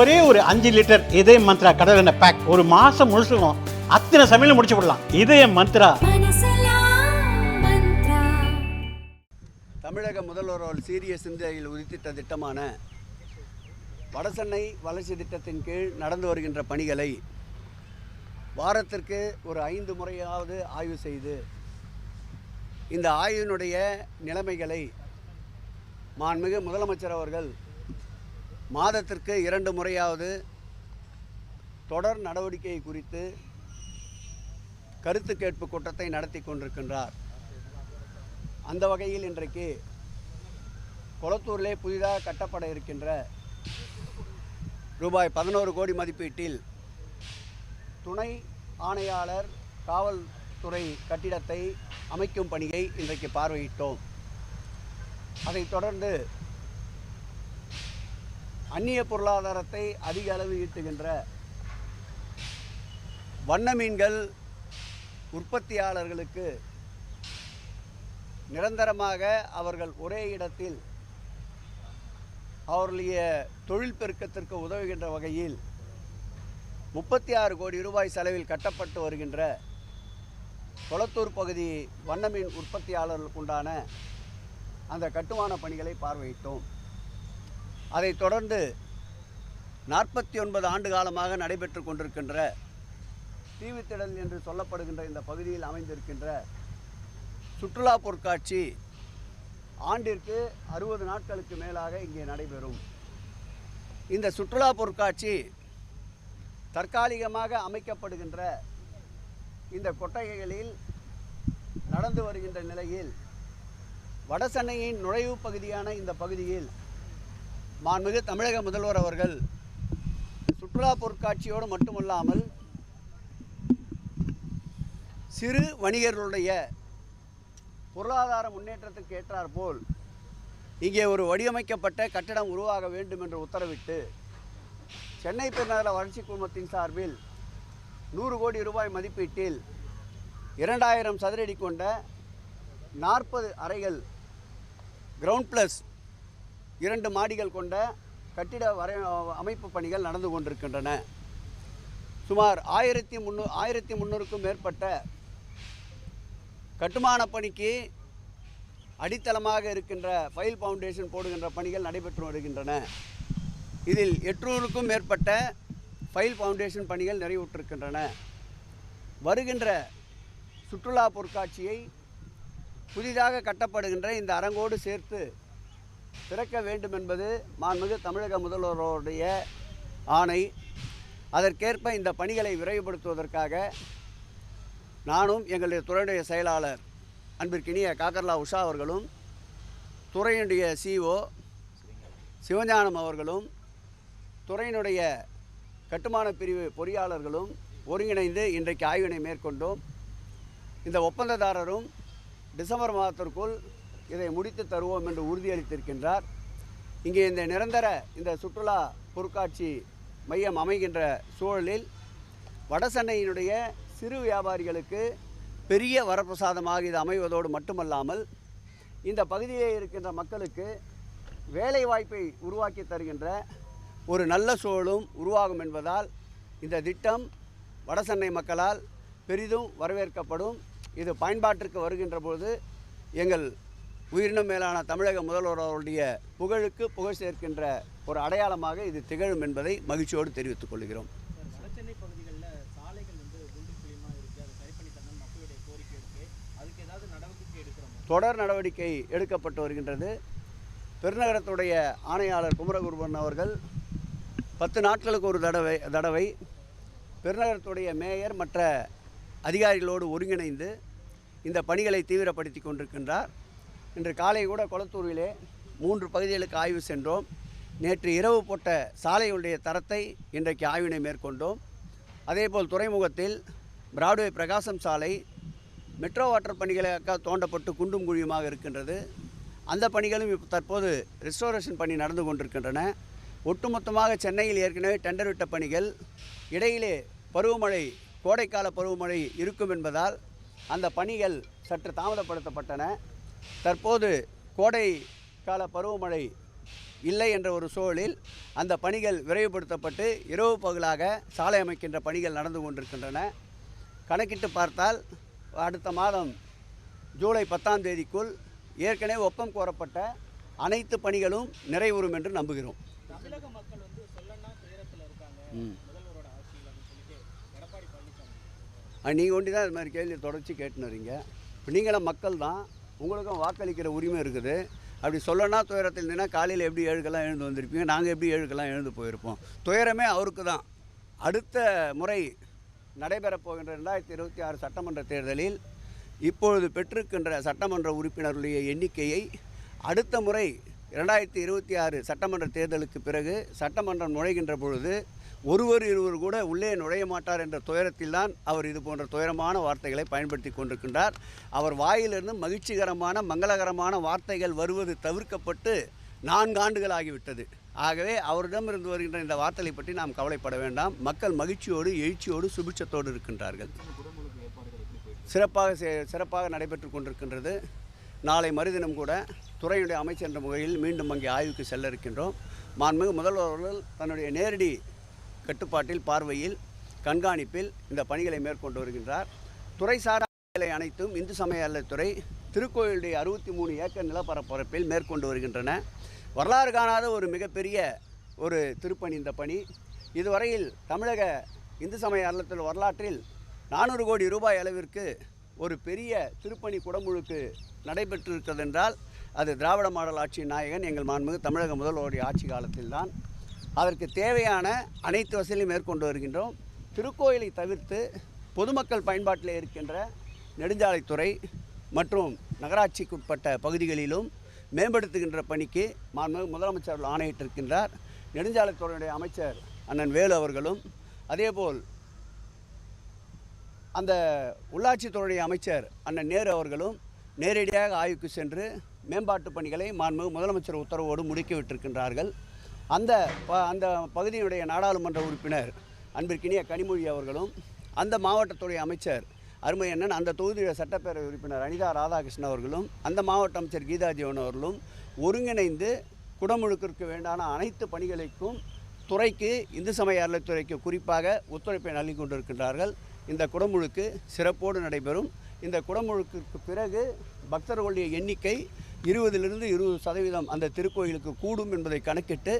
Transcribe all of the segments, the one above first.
ஒரே ஒரு 5 லிட்டர் இதய மந்த்ரா கடல் எண்ணெய் பேக் ஒரு மாசம் முழுசுக்கும் அத்தனை சமையல் முடிச்சு விடலாம். இதய மந்த்ரா. தமிழக முதல்வரால் சீரிய சிந்தையில் உதித்திட்ட திட்டமான வடசென்னை வளர்ச்சி திட்டத்தின் கீழ் நடந்து வருகின்ற பணிகளை வாரத்திற்கு ஒரு 5 முறையாவது ஆய்வு செய்து இந்த ஆய்வினுடைய நிலைமைகளை மாண்புமிகு முதலமைச்சர் அவர்கள் மாதத்திற்கு 2 முறையாவது தொடர் நடவடிக்கை குறித்து கருத்து கேட்பு கூட்டத்தை நடத்தி கொண்டிருக்கின்றார். அந்த வகையில் இன்றைக்கு கொளத்தூரிலே புதிதாக கட்டப்பட இருக்கின்ற ரூபாய் 11 கோடி மதிப்பீட்டில் துணை ஆணையாளர் காவல்துறை கட்டிடத்தை அமைக்கும் பணியை இன்றைக்கு பார்வையிட்டோம். அதைத் தொடர்ந்து அந்நிய பொருளாதாரத்தை அதிக அளவு ஈட்டுகின்ற வண்ண மீன்கள் உற்பத்தியாளர்களுக்கு நிரந்தரமாக அவர்கள் ஒரே இடத்தில் அவர்களுடைய தொழில் பெருக்கத்திற்கு உதவுகின்ற வகையில் 36 கோடி ரூபாய் செலவில் கட்டப்பட்டு வருகின்ற கொளத்தூர் பகுதி வண்ண மீன் உற்பத்தியாளர்களுக்குண்டான அந்த கட்டுமான பணிகளை பார்வையிட்டோம். அதைத் தொடர்ந்து 49 ஆண்டு காலமாக நடைபெற்று கொண்டிருக்கின்ற தீவுத்திடல் என்று சொல்லப்படுகின்ற இந்த பகுதியில் அமைந்திருக்கின்ற சுற்றுலா பொருட்காட்சி ஆண்டிற்கு 60 நாட்களுக்கு மேலாக இங்கே நடைபெறும். இந்த சுற்றுலா பொருட்காட்சி தற்காலிகமாக அமைக்கப்படுகின்ற இந்த கொட்டகைகளில் நடந்து வருகின்ற நிலையில் வடசென்னையின் நுழைவு பகுதியான இந்த பகுதியில் மாண்புமிகு தமிழக முதல்வர் அவர்கள் சுற்றுலா பொருட்காட்சியோடு மட்டுமல்லாமல் சிறு வணிகர்களுடைய பொருளாதார முன்னேற்றத்திற்கு ஏற்றாற்போல் இங்கே ஒரு வடிவமைக்கப்பட்ட கட்டடம் உருவாக வேண்டும் என்று உத்தரவிட்டு சென்னை பெருநகர வளர்ச்சி குழுமத்தின் சார்பில் 100 கோடி ரூபாய் மதிப்பீட்டில் 2000 சதுரடி கொண்ட 40 அறைகள் கிரவுண்ட் ப்ளஸ் 2 மாடிகள் கொண்ட கட்டிட அமைப்பு பணிகள் நடந்து கொண்டிருக்கின்றன. சுமார் 1300க்கும் மேற்பட்ட கட்டுமான பணிக்கு அடித்தளமாக இருக்கின்ற ஃபைல் ஃபவுண்டேஷன் போடுகின்ற பணிகள் நடைபெற்று வருகின்றன. இதில் 800க்கும் மேற்பட்ட ஃபைல் ஃபவுண்டேஷன் பணிகள் நிறைவுற்றிருக்கின்றன. வருகின்ற சுற்றுலா பொருட்காட்சியை புதிதாக கட்டப்படுகின்ற இந்த அரங்கோடு சேர்த்து திறக்க வேண்டும் என்பது மாண்புமிகு தமிழக முதல்வருடைய ஆணை. அதற்கேற்ப இந்த பணிகளை விரைவுபடுத்துவதற்காக நானும் எங்களுடைய துறையுடைய செயலாளர் அன்பிற்கினிய காக்கர்லா உஷா அவர்களும் துறையினுடைய சிஓ சிவஞானம் அவர்களும் துறையினுடைய கட்டுமான பிரிவு பொறியாளர்களும் ஒருங்கிணைந்து இன்றைக்கு ஆய்வினை மேற்கொண்டோம். இந்த ஒப்பந்ததாரரும் டிசம்பர் மாதத்திற்குள் இதை முடித்து தருவோம் என்று உறுதியளித்திருக்கின்றார். இங்கே இந்த நிரந்தர இந்த சுற்றுலா பொருட்காட்சி மையம் அமைகின்ற சூழலில் வடசென்னையினுடைய சிறு வியாபாரிகளுக்கு பெரிய வரப்பிரசாதமாக இது அமைவதோடு மட்டுமல்லாமல் இந்த பகுதியிலே இருக்கின்ற மக்களுக்கு வேலை வாய்ப்பை உருவாக்கி தருகின்ற ஒரு நல்ல சூழலும் உருவாகும் என்பதால் இந்த திட்டம் வடசென்னை மக்களால் பெரிதும் வரவேற்கப்படும். இது பயன்பாட்டிற்கு வருகின்ற பொழுது எங்கள் உயிரினும் மேலான தமிழக முதல்வர் அவருடைய புகழுக்கு புகழ் சேர்க்கின்ற ஒரு அடையாளமாக இது திகழும் என்பதை மகிழ்ச்சியோடு தெரிவித்துக் கொள்கிறோம். தொடர் நடவடிக்கை எடுக்கப்பட்டு வருகின்றது. பெருநகரத்துடைய ஆணையாளர் குமரகுருபன் அவர்கள் 10 நாட்களுக்கு ஒரு தடவை பெருநகரத்துடைய மேயர் மற்ற அதிகாரிகளோடு ஒருங்கிணைந்து இந்த பணிகளை தீவிரப்படுத்தி கொண்டிருக்கின்றார். இன்று காலை கூட கொளத்தூரிலே 3 பகுதிகளுக்கு ஆய்வு சென்றோம். நேற்று இரவு போட்ட சாலைகளுடைய தரத்தை இன்றைக்கு ஆய்வினை மேற்கொண்டோம். அதேபோல் துறைமுகத்தில் பிராட்வே பிரகாசம் சாலை மெட்ரோ வாட்டர் பணிகளுக்காக தோண்டப்பட்டு குண்டும் குழியுமாக இருக்கின்றது. அந்த பணிகளும் இப்போ தற்போது ரெஸ்டோரேஷன் பணி நடந்து கொண்டிருக்கின்றன. ஒட்டுமொத்தமாக சென்னையில் ஏற்கனவே டெண்டர் விட்ட பணிகள் இடையிலே பருவமழை கோடைக்கால பருவமழை இருக்கும் என்பதால் அந்த பணிகள் சற்று தாமதப்படுத்தப்பட்டன. தற்போது கோடை கால பருவமழை இல்லை என்ற ஒரு சூழலில் அந்த பணிகள் விரைவுபடுத்தப்பட்டு இரவு பகலாக சாலை அமைக்கின்ற பணிகள் நடந்து கொண்டிருக்கின்றன. கணக்கிட்டு பார்த்தால் அடுத்த மாதம் ஜூலை 10ஆம் தேதிக்குள் ஏற்கனவே ஒப்பம் கோரப்பட்ட அனைத்து பணிகளும் நிறைவுறும் என்று நம்புகிறோம். தமிழக மக்கள் வந்து சொல்லனா துயரத்தில் இருக்காங்க முதல்வரோட ஆட்சியில் அப்படின்னு சொல்லிட்டு எடப்பாடி பழனிசாமி நீங்கள் ஒண்டி தான் இது மாதிரி கேள்வி தொடர்ச்சி கேட்டுன்னு வரீங்க. இப்போ நீங்களும் மக்கள் தான், உங்களுக்கும் வாக்களிக்கிற உரிமை இருக்குது. அப்படி சொல்லனா துயரத்தில் இருந்தீங்கன்னா காலையில் எப்படி 7க்கெல்லாம் எழுந்து வந்திருப்பீங்க, நாங்கள் எப்படி 7க்கெல்லாம் எழுந்து போயிருப்போம். துயரமே அவருக்கு தான். அடுத்த முறை நடைபெறப் போகின்ற 2026 சட்டமன்ற தேர்தலில் இப்பொழுது பெற்றிருக்கின்ற சட்டமன்ற உறுப்பினர்களுடைய எண்ணிக்கையை அடுத்த முறை 2026 சட்டமன்ற தேர்தலுக்கு பிறகு சட்டமன்றம் நுழைகின்ற பொழுது இருவர் கூட உள்ளே நுழைய மாட்டார் என்ற துயரத்தில்தான் அவர் இது போன்ற துயரமான வார்த்தைகளை பயன்படுத்தி கொண்டிருக்கின்றார். அவர் வாயிலிருந்து மகிழ்ச்சிகரமான மங்களகரமான வார்த்தைகள் வருவது தவிர்க்கப்பட்டு 4 ஆண்டுகள் ஆகிவிட்டது. ஆகவே அவரிடமிருந்து வருகின்ற இந்த வார்த்தைகளை பற்றி நாம் கவலைப்பட வேண்டாம். மக்கள் மகிழ்ச்சியோடு எழுச்சியோடு சுபிட்சத்தோடு இருக்கின்றார்கள். சிறப்பாக நடைபெற்று கொண்டிருக்கின்றது. நாளை மறுதினம் கூட துறையுடைய அமைச்சர் என்ற முறையில் மீண்டும் அங்கே ஆய்வுக்கு செல்ல இருக்கின்றோம். மாண்புமிகு முதல்வர் அவர்கள் தன்னுடைய நேரடி கட்டுப்பாட்டில் பார்வையில் கண்காணிப்பில் இந்த பணிகளை மேற்கொண்டு வருகின்றார். துறை சாரா பணிகளை அனைத்தும் இந்து சமய அறநிலையத்துறை திருக்கோயிலுடைய 63 ஏக்கர் நிலப்பரப்பில் மேற்கொண்டு வருகின்றன. வரலாறு காணாத ஒரு மிகப்பெரிய ஒரு திருப்பணி இந்த பணி. இதுவரையில் தமிழக இந்து சமய அறநிலையத்துறை வரலாற்றில் 400 கோடி ரூபாய் அளவிற்கு ஒரு பெரிய திருப்பணி குடமுழுக்கு நடைபெற்றிருக்கிறது என்றால் அது திராவிட மாடல் ஆட்சியின் நாயகன் எங்கள் மாண்புமிகு தமிழக முதல்வருடைய ஆட்சி காலத்தில்தான். அதற்கு தேவையான அனைத்து வசதிகளையும் மேற்கொண்டு வருகின்றோம். திருக்கோயிலை தவிர்த்து பொதுமக்கள் பயன்பாட்டில் இருக்கின்ற நெடுஞ்சாலைத்துறை மற்றும் நகராட்சிக்குட்பட்ட பகுதிகளிலும் மேம்படுத்துகின்ற பணிக்கு மாண்புமிகு முதலமைச்சர் ஆணையிட்டிருக்கின்றார். நெடுஞ்சாலைத்துறையுடைய அமைச்சர் அண்ணன் வேலு அவர்களும் அதேபோல் அந்த உள்ளாட்சித்துறையுடைய அமைச்சர் அண்ணன் நேரு அவர்களும் நேரடியாக ஆய்வுக்கு சென்று மேம்பாட்டு பணிகளை மாண்புமிகு முதலமைச்சர் உத்தரவோடு முடுக்கிவிட்டிருக்கின்றார்கள். அந்த பகுதியினுடைய நாடாளுமன்ற உறுப்பினர் அன்பிற்கினிய கனிமொழி அவர்களும் அந்த மாவட்டத்துடைய அமைச்சர் அருமை அண்ணன் அந்த தொகுதியுடைய சட்டப்பேரவை உறுப்பினர் அனிதா ராதாகிருஷ்ணன் அவர்களும் அந்த மாவட்ட அமைச்சர் கீதா ஜீவன் அவர்களும் ஒருங்கிணைந்து குடமுழுக்கிற்கு வேண்டான அனைத்து பணிகளுக்கும் துறைக்கு இந்து சமய அறநிலையத்துறைக்கு குறிப்பாக ஒத்துழைப்பை நல்கி கொண்டிருக்கின்றார்கள். இந்த குடமுழுக்கு சிறப்போடு நடைபெறும். இந்த குடமுழுக்கிற்கு பிறகு பக்தர்களுடைய எண்ணிக்கை 20லிருந்து 20% அந்த திருக்கோயிலுக்கு கூடும் என்பதை கணக்கிட்டு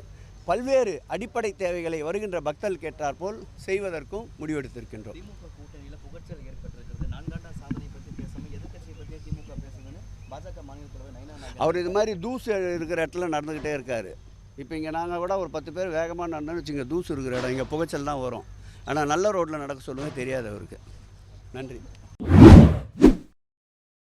பல்வேறு அடிப்படை தேவைகளை வருகின்ற பக்தர்கள் கேட்டாற்போல் செய்வதற்கும் முடிவெடுத்திருக்கின்றோம். திமுக கூட்டணியில் புகழ்ச்சல் ஏற்பட்டிருக்கிறது. 4 ஆண்டு சாதனை பற்றி பேசாமல் எதிர்க்கட்சியை பற்றி திமுக பேசுங்கன்னு பாஜக மாநில தலைவர் நயினா அவர் இது மாதிரி தூசு இருக்கிற இடத்துல நடந்துக்கிட்டே இருக்கார். இப்போ இங்கே நாங்கள் கூட ஒரு 10 பேர் வேகமாக நடந்துன்னு வச்சுங்க, தூசு இருக்கிற இடம் இங்கே புகைச்சல் தான் வரும். ஆனால் நல்ல ரோட்டில் நடக்க சொல்லுங்கள், தெரியாது அவருக்கு. நன்றி.